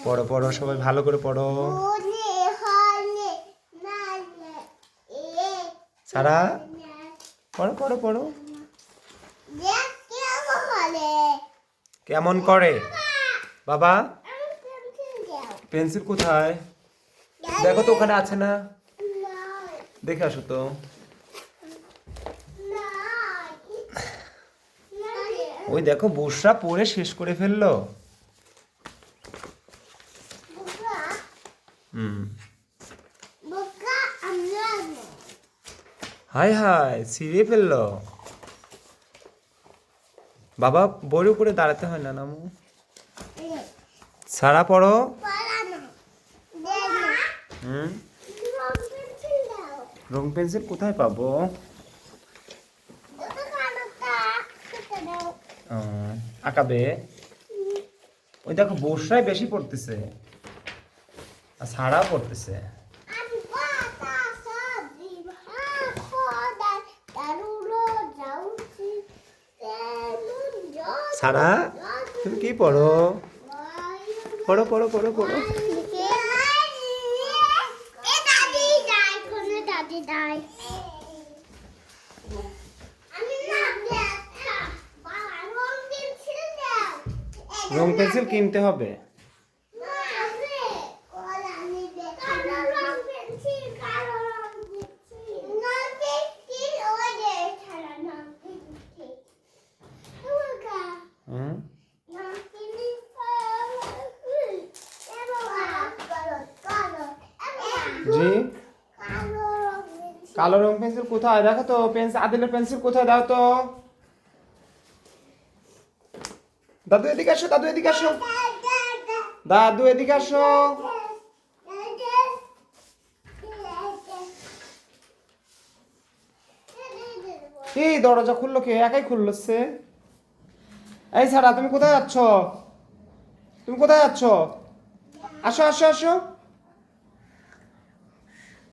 পড়ো পড়ো, সবাই ভালো করে পড়ো। সারা পড়ো পড়ো পড়ো। কেমন করে বাবা? পেন্সিল কোথায়? দেখো তো, ওখানে আছে না? দেখে আসো তো। ওই দেখো, বুসরা পড়ে শেষ করে ফেললো। হাই হাই, ছিঁড়ে ফেললো। বাবা, বইয়ের উপরে দাঁড়াতে হয় না নামু। সারা পড়ো। রং পেন্সিল কোথায় পাবো? আঁকাবে? ওই দেখো, বর্ষায় বেশি পড়তেছে আর সারা পড়তেছে। সারা, তুমি কি পড়ো? পড়ো পড়ো পড়ো পড়ো। রং পেন্সিল কিনতে হবে। জি, কালো রং পেন্সিল কোথায়? দেখো তো, পেন্সিল, আদিলের পেন্সিল কোথায়? দাও তো। দাদু এদিকে আসো, দাদু এদিকে আসো, দাদু এদিকে আসো। এই দরজা খুললো কে? একাই খুললো সে। এই সারা, তুমি কোথায় যাচ্ছ? তুমি কোথায় যাচ্ছ? আসো আসো আসো।